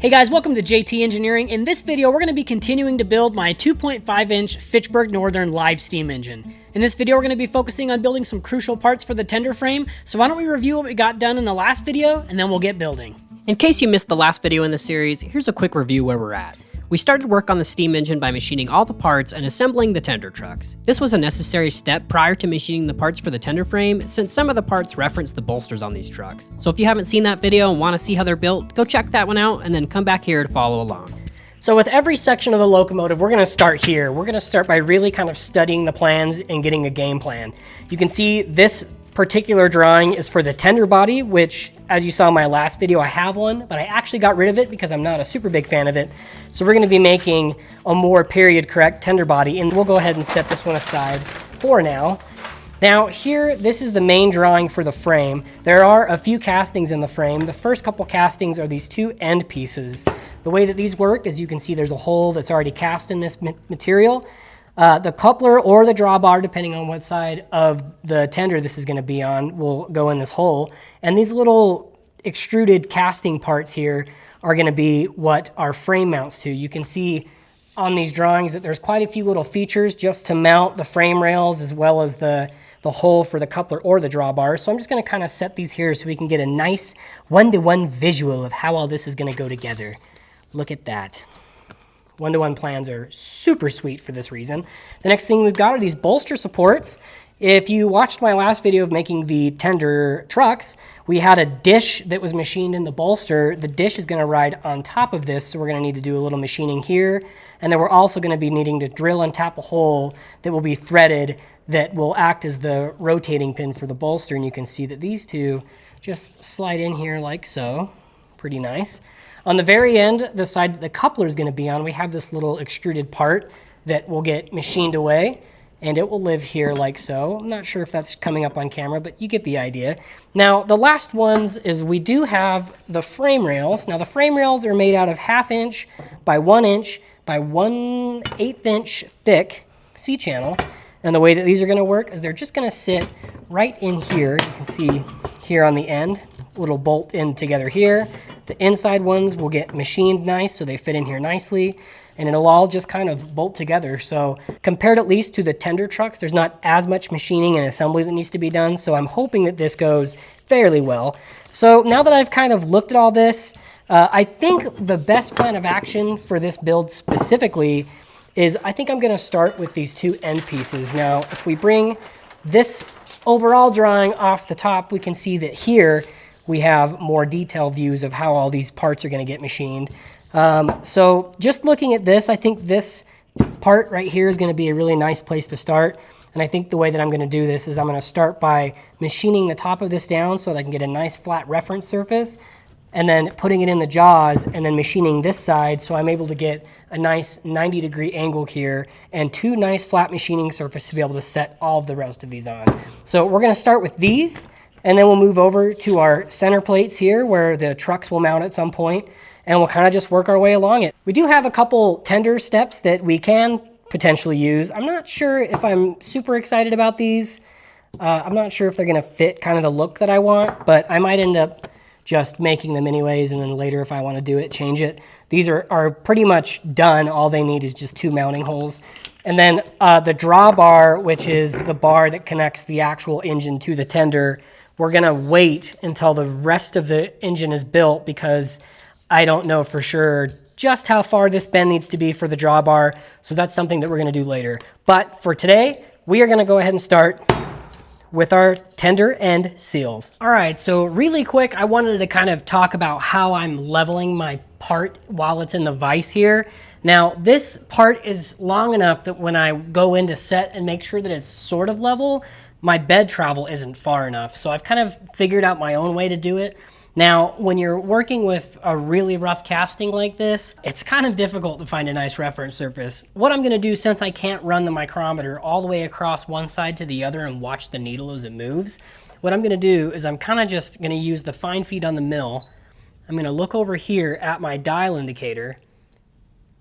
Hey guys, welcome to J.T.Engineering. In this video, we're going to be continuing to build my 2.5-inch Fitchburg Northern live steam engine. In this video, we're going to be focusing on building some crucial parts for the tender frame, so why don't we review what we got done in the last video, and then we'll get building. In case you missed the last video in the series, here's a quick review where we're at. We started work on the steam engine by machining all the parts and assembling the tender trucks. This was a necessary step prior to machining the parts for the tender frame, since some of the parts reference the bolsters on these trucks. So if you haven't seen that video and want to see how they're built, go check that one out and then come back here to follow along. So with every section of the locomotive, we're going to start here. We're going to start by really kind of studying the plans and getting a game plan. You can see this particular drawing is for the tender body, which, as you saw in my last video, I have one, but I actually got rid of it because I'm not a super big fan of it. So we're going to be making a more period correct tender body, and we'll go ahead and set this one aside for now. Now here, this is the main drawing for the frame. There are a few castings in the frame. The first couple castings are these two end pieces. The way that these work is you can see there's a hole that's already cast in this material. The coupler or the drawbar, depending on what side of the tender this is going to be on, will go in this hole. And these little extruded casting parts here are going to be what our frame mounts to. You can see on these drawings that there's quite a few little features just to mount the frame rails as well as the hole for the coupler or the drawbar. So I'm just going to kind of set these here so we can get a nice one-to-one visual of how all this is going to go together. Look at that. One-to-one plans are super sweet for this reason. The next thing we've got are these bolster supports. If you watched my last video of making the tender trucks, we had a dish that was machined in the bolster. The dish is going to ride on top of this, so we're going to need to do a little machining here. And then we're also going to be needing to drill and tap a hole that will be threaded that will act as the rotating pin for the bolster. And you can see that these two just slide in here like so. Pretty nice. On the very end, the side that the coupler is going to be on, we have this little extruded part that will get machined away, and it will live here like so. I'm not sure if that's coming up on camera, but you get the idea. Now, the last ones is we do have the frame rails. Now, the frame rails are made out of 1/2 inch by 1 inch by 1/8 inch thick C-channel. And the way that these are going to work is they're just going to sit right in here. You can see here on the end, a little bolt in together here. The inside ones will get machined nice, so they fit in here nicely, and it'll all just kind of bolt together. So compared at least to the tender trucks, there's not as much machining and assembly that needs to be done, so I'm hoping that this goes fairly well. So now that I've kind of looked at all this, I think the best plan of action for this build specifically is I think I'm going to start with these two end pieces. Now, if we bring this overall drawing off the top, we can see that here we have more detailed views of how all these parts are going to get machined. So just looking at this, I think this part right here is going to be a really nice place to start. And I think the way that I'm going to do this is I'm going to start by machining the top of this down so that I can get a nice flat reference surface, and then putting it in the jaws and then machining this side so I'm able to get a nice 90-degree angle here and two nice flat machining surfaces to be able to set all of the rest of these on. So we're going to start with these, and then we'll move over to our center plates here where the trucks will mount at some point, and we'll kind of just work our way along it. We do have a couple tender steps that we can potentially use. I'm not sure if I'm super excited about these. I'm not sure if they're going to fit kind of the look that I want, but I might end up just making them anyways, and then later if I want to do it, change it. These are pretty much done. All they need is just two mounting holes. And then the drawbar, which is the bar that connects the actual engine to the tender, we're going to wait until the rest of the engine is built because I don't know for sure just how far this bend needs to be for the drawbar. So that's something that we're going to do later. But for today, we are going to go ahead and start with our tender end seals. All right, so really quick, I wanted to kind of talk about how I'm leveling my part while it's in the vise here. Now, this part is long enough that when I go in to set and make sure that it's sort of level, my bed travel isn't far enough. So I've kind of figured out my own way to do it. Now, when you're working with a really rough casting like this, it's kind of difficult to find a nice reference surface. What I'm going to do, since I can't run the micrometer all the way across one side to the other and watch the needle as it moves, what I'm going to do is I'm kind of just going to use the fine feed on the mill. I'm going to look over here at my dial indicator,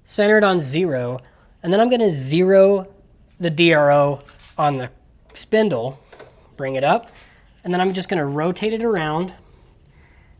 centered on 0, and then I'm going to 0 the DRO on the spindle, bring it up, and then I'm just going to rotate it around.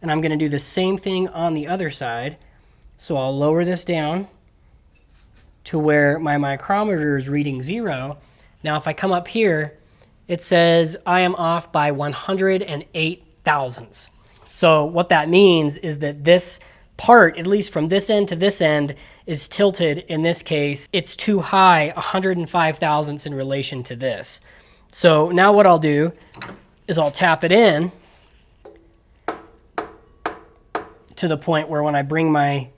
And I'm going to do the same thing on the other side. So I'll lower this down to where my micrometer is reading 0. Now if I come up here, it says I am off by 108 thousandths. So what that means is that this part, at least from this end to this end, is tilted. In this case, it's too high, 105 thousandths in relation to this. So now what I'll do is I'll tap it in to the point where when I bring my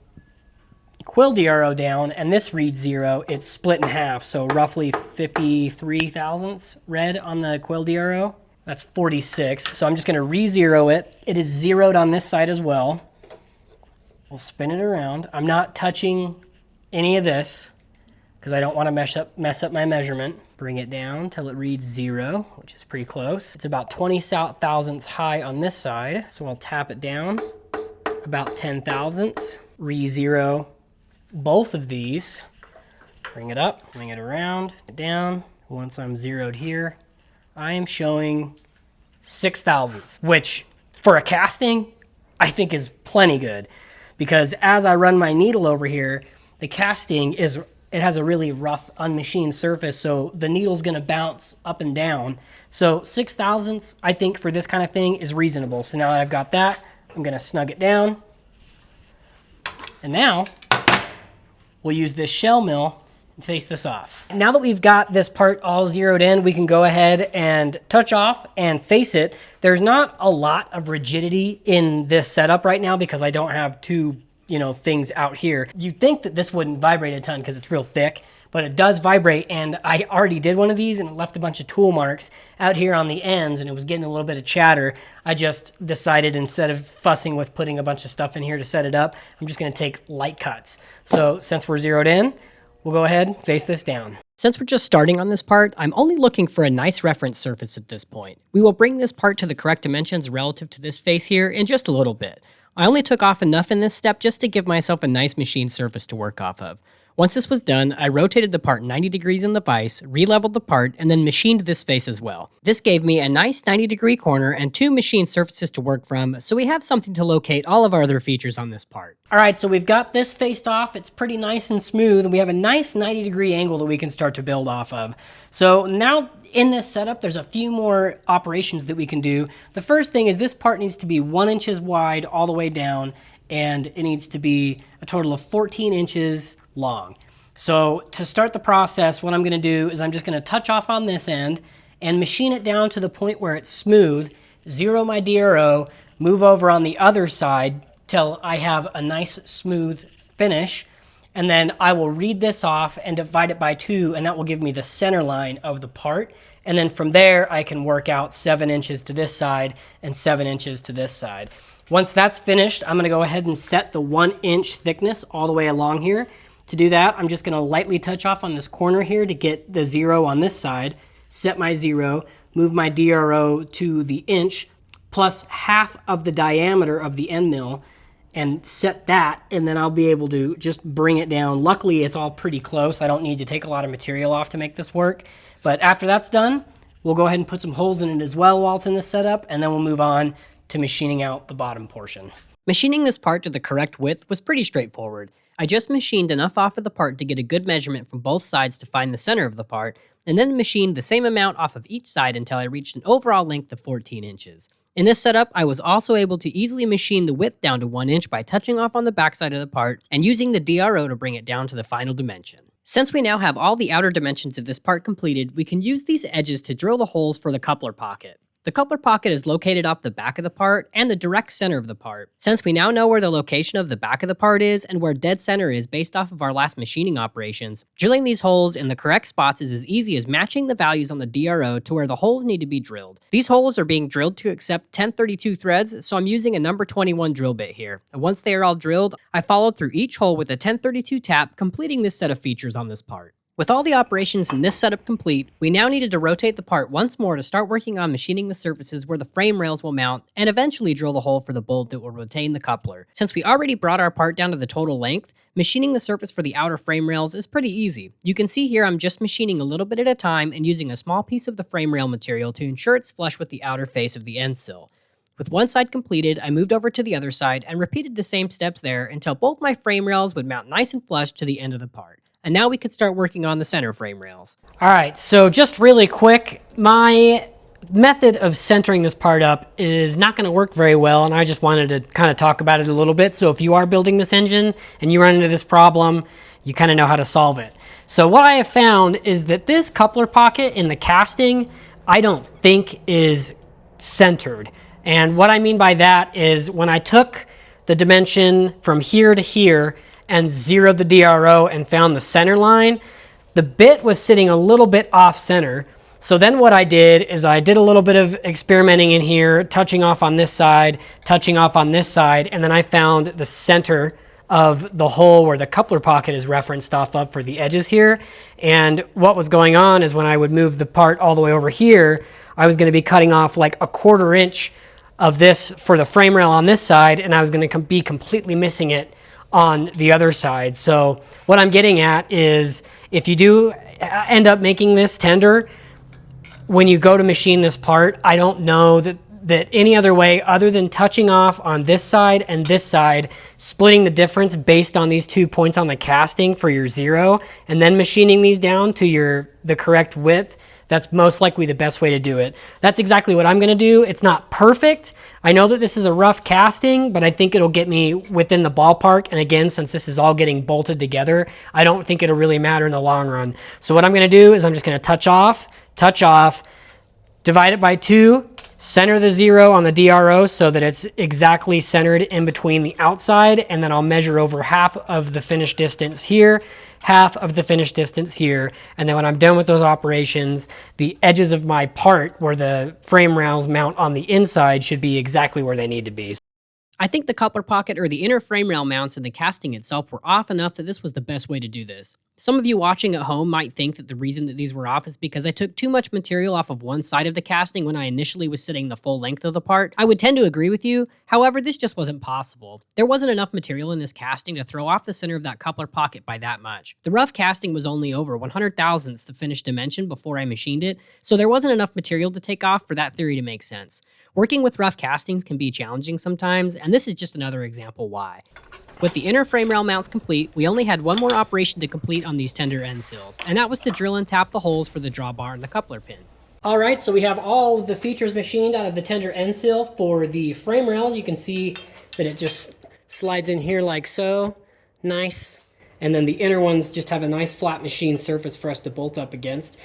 quill DRO down and this reads 0, it's split in half. So roughly 53 thousandths red on the quill DRO. That's 46. So I'm just going to re-zero it. It is zeroed on this side as well. We'll spin it around. I'm not touching any of this because I don't want to mess up my measurement. Bring it down till it reads 0, which is pretty close. It's about 20 thousandths high on this side. So I'll tap it down about 10 thousandths. Re-zero both of these. Bring it up, bring it around, down. Once I'm zeroed here, I am showing 6 thousandths, which for a casting, I think is plenty good. Because as I run my needle over here, the casting it has a really rough unmachined surface, so the needle's gonna bounce up and down. So 6 thousandths, I think for this kind of thing is reasonable. So now that I've got that, I'm gonna snug it down. And now we'll use this shell mill and face this off. Now that we've got this part all zeroed in, we can go ahead and touch off and face it. There's not a lot of rigidity in this setup right now because I don't have two, things out here. You'd think that this wouldn't vibrate a ton because it's real thick, but it does vibrate, and I already did one of these and it left a bunch of tool marks out here on the ends and it was getting a little bit of chatter. I just decided instead of fussing with putting a bunch of stuff in here to set it up, I'm just gonna take light cuts. So since we're zeroed in, we'll go ahead and face this down. Since we're just starting on this part, I'm only looking for a nice reference surface at this point. We will bring this part to the correct dimensions relative to this face here in just a little bit. I only took off enough in this step just to give myself a nice machine surface to work off of. Once this was done, I rotated the part 90 degrees in the vise, re-leveled the part, and then machined this face as well. This gave me a nice 90-degree corner and 2 machined surfaces to work from, so we have something to locate all of our other features on this part. All right, so we've got this faced off. It's pretty nice and smooth, and we have a nice 90-degree angle that we can start to build off of. So now in this setup, there's a few more operations that we can do. The first thing is this part needs to be 1 inch wide all the way down, and it needs to be a total of 14 inches long. So to start the process, what I'm going to do is I'm just going to touch off on this end and machine it down to the point where it's smooth, zero my DRO, move over on the other side till I have a nice smooth finish, and then I will read this off and divide it by 2, and that will give me the center line of the part. And then from there, I can work out 7 inches to this side and 7 inches to this side. Once that's finished, I'm going to go ahead and set the 1 inch thickness all the way along here. To do that, I'm just going to lightly touch off on this corner here to get the 0 on this side, set my 0, move my DRO to the inch, plus half of the diameter of the end mill, and set that, and then I'll be able to just bring it down. Luckily, it's all pretty close. I don't need to take a lot of material off to make this work. But after that's done, we'll go ahead and put some holes in it as well while it's in this setup, and then we'll move on to machining out the bottom portion. Machining this part to the correct width was pretty straightforward. I just machined enough off of the part to get a good measurement from both sides to find the center of the part, and then machined the same amount off of each side until I reached an overall length of 14 inches. In this setup, I was also able to easily machine the width down to 1 inch by touching off on the backside of the part and using the DRO to bring it down to the final dimension. Since we now have all the outer dimensions of this part completed, we can use these edges to drill the holes for the coupler pocket. The coupler pocket is located off the back of the part and the direct center of the part. Since we now know where the location of the back of the part is and where dead center is based off of our last machining operations, drilling these holes in the correct spots is as easy as matching the values on the DRO to where the holes need to be drilled. These holes are being drilled to accept 1032 threads, so I'm using a number 21 drill bit here. And once they are all drilled, I followed through each hole with a 1032 tap, completing this set of features on this part. With all the operations in this setup complete, we now needed to rotate the part once more to start working on machining the surfaces where the frame rails will mount and eventually drill the hole for the bolt that will retain the coupler. Since we already brought our part down to the total length, machining the surface for the outer frame rails is pretty easy. You can see here I'm just machining a little bit at a time and using a small piece of the frame rail material to ensure it's flush with the outer face of the end sill. With one side completed, I moved over to the other side and repeated the same steps there until both my frame rails would mount nice and flush to the end of the part. And now we could start working on the center frame rails. All right, so just really quick, my method of centering this part up is not going to work very well, and I just wanted to kind of talk about it a little bit. So if you are building this engine and you run into this problem, you kind of know how to solve it. So what I have found is that this coupler pocket in the casting, I don't think is centered. And what I mean by that is when I took the dimension from here to here and zeroed the DRO and found the center line, the bit was sitting a little bit off center. So then what I did is I did a little bit of experimenting in here, touching off on this side, touching off on this side, and then I found the center of the hole where the coupler pocket is referenced off of for the edges here. And what was going on is when I would move the part all the way over here, I was going to be cutting off like a 1/4 inch of this for the frame rail on this side, and I was going to be completely missing it on the other side. So what I'm getting at is if you do end up making this tender, when you go to machine this part, I don't know that any other way other than touching off on this side and this side, splitting the difference based on these 2 points on the casting for your zero, and then machining these down to the correct width. That's most likely the best way to do it. That's exactly what I'm gonna do. It's not perfect. I know that this is a rough casting, but I think it'll get me within the ballpark. And again, since this is all getting bolted together, I don't think it'll really matter in the long run. So what I'm gonna do is I'm just gonna touch off, divide it by 2, center the zero on the DRO so that it's exactly centered in between the outside, and then I'll measure over half of the finished distance here, half of the finished distance here, and then when I'm done with those operations, the edges of my part where the frame rails mount on the inside should be exactly where they need to be. I think the coupler pocket or the inner frame rail mounts in the casting itself were off enough that this was the best way to do this. Some of you watching at home might think that the reason that these were off is because I took too much material off of one side of the casting when I initially was sitting the full length of the part. I would tend to agree with you, however this just wasn't possible. There wasn't enough material in this casting to throw off the center of that coupler pocket by that much. The rough casting was only over 100 thousandths the finished dimension before I machined it, so there wasn't enough material to take off for that theory to make sense. Working with rough castings can be challenging sometimes, and this is just another example why. With the inner frame rail mounts complete, we only had one more operation to complete on these tender end sills, and that was to drill and tap the holes for the drawbar and the coupler pin. All right, so we have all of the features machined out of the tender end sill. For the frame rails, you can see that it just slides in here like so. Nice. And then the inner ones just have a nice flat machine surface for us to bolt up against.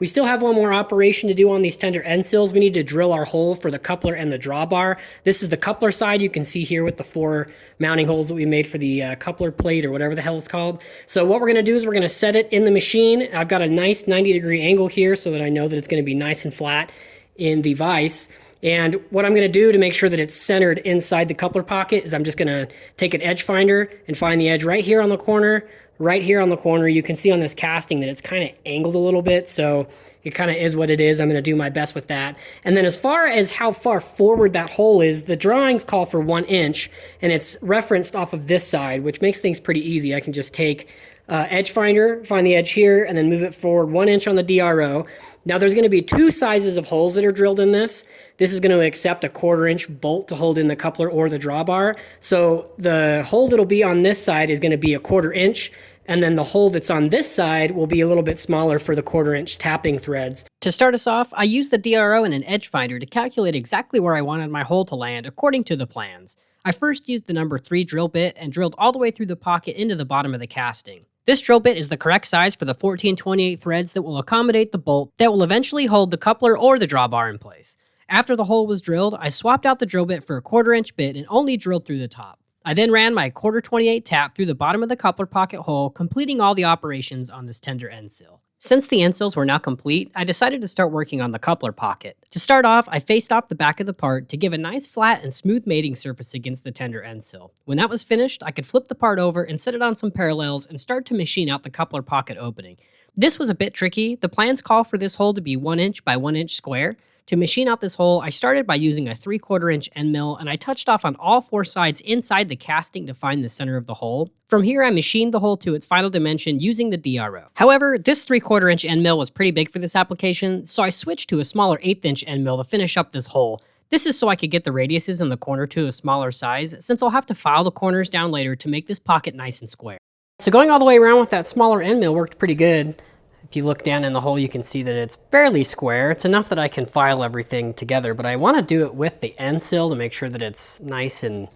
We still have one more operation to do on these tender end sills. We need to drill our hole for the coupler and the drawbar. This is the coupler side. You can see here with the 4 mounting holes that we made for the coupler plate or whatever the hell it's called. So what we're gonna do is we're gonna set it in the machine. I've got a nice 90-degree angle here so that I know that it's gonna be nice and flat in the vise. And what I'm gonna do to make sure that it's centered inside the coupler pocket is I'm just gonna take an edge finder and find the edge right here on the corner. Right here on the corner, you can see on this casting that it's kind of angled a little bit, so it kind of is what it is. I'm going to do my best with that. And then as far as how far forward that hole is, the drawings call for 1 inch, and it's referenced off of this side, which makes things pretty easy. I can just take edge finder, find the edge here, and then move it forward 1 inch on the DRO. Now there's going to be 2 sizes of holes that are drilled in this. This is going to accept a 1/4 inch bolt to hold in the coupler or the drawbar. So the hole that'll be on this side is going to be a 1/4 inch, and then the hole that's on this side will be a little bit smaller for the 1/4 inch tapping threads. To start us off, I used the DRO and an edge finder to calculate exactly where I wanted my hole to land according to the plans. I first used the number 3 drill bit and drilled all the way through the pocket into the bottom of the casting. This drill bit is the correct size for the 1428 threads that will accommodate the bolt that will eventually hold the coupler or the drawbar in place. After the hole was drilled, I swapped out the drill bit for a 1/4 inch bit and only drilled through the top. I then ran my 1/4 tap through the bottom of the coupler pocket hole, completing all the operations on this tender end sill. Since the end sills were now complete, I decided to start working on the coupler pocket. To start off, I faced off the back of the part to give a nice flat and smooth mating surface against the tender end sill. When that was finished, I could flip the part over and set it on some parallels and start to machine out the coupler pocket opening. This was a bit tricky. The plans call for this hole to be 1 inch by 1 inch square. To machine out this hole, I started by using a 3/4 inch end mill, and I touched off on all 4 sides inside the casting to find the center of the hole. From here, I machined the hole to its final dimension using the DRO. However, this 3/4 inch end mill was pretty big for this application, so I switched to a smaller 1/8 inch end mill to finish up this hole. This is so I could get the radiuses in the corner to a smaller size, since I'll have to file the corners down later to make this pocket nice and square. So going all the way around with that smaller end mill worked pretty good. If you look down in the hole, you can see that it's fairly square. It's enough that I can file everything together, but I want to do it with the end sill to make sure that it's nice and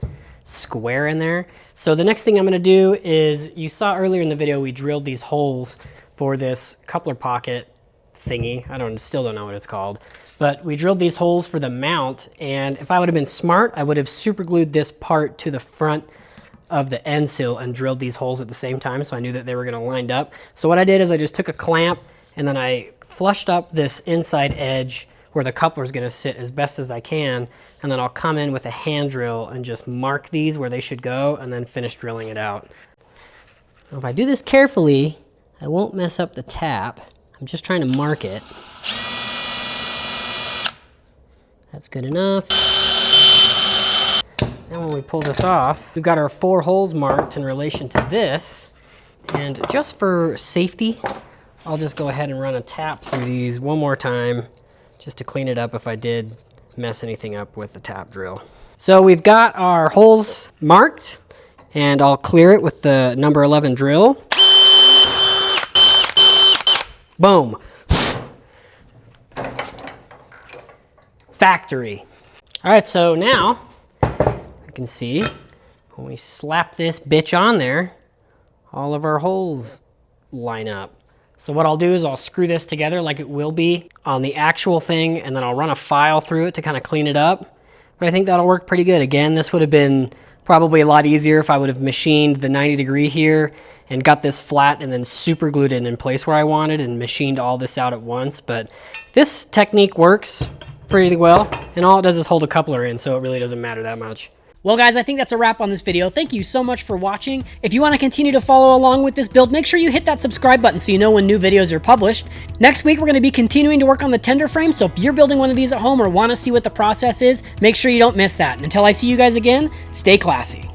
square in there. So the next thing I'm going to do is, you saw earlier in the video, we drilled these holes for this coupler pocket thingy. Still don't know what it's called, but we drilled these holes for the mount. And if I would have been smart, I would have super glued this part to the front of the end sill and drilled these holes at the same time, so I knew that they were going to line up. So what I did is I just took a clamp and then I flushed up this inside edge where the coupler is going to sit as best as I can, and then I'll come in with a hand drill and just mark these where they should go and then finish drilling it out. Now, if I do this carefully, I won't mess up the tap. I'm just trying to mark it. That's good enough. Now when we pull this off, we've got our 4 holes marked in relation to this. And just for safety, I'll just go ahead and run a tap through these one more time, just to clean it up if I did mess anything up with the tap drill. So we've got our holes marked, and I'll clear it with the number 11 drill. Boom. Factory. All right, so now you can see when we slap this bitch on there, all of our holes line up. So what I'll do is I'll screw this together like it will be on the actual thing, and then I'll run a file through it to kind of clean it up. But I think that'll work pretty good. Again, this would have been probably a lot easier if I would have machined the 90-degree here and got this flat and then super glued it in place where I wanted and machined all this out at once. But this technique works pretty well, and all it does is hold a coupler in, so it really doesn't matter that much. Well guys, I think that's a wrap on this video. Thank you so much for watching. If you want to continue to follow along with this build, make sure you hit that subscribe button so you know when new videos are published. Next week, we're going to be continuing to work on the tender frame, so if you're building one of these at home or want to see what the process is, make sure you don't miss that. And until I see you guys again, stay classy.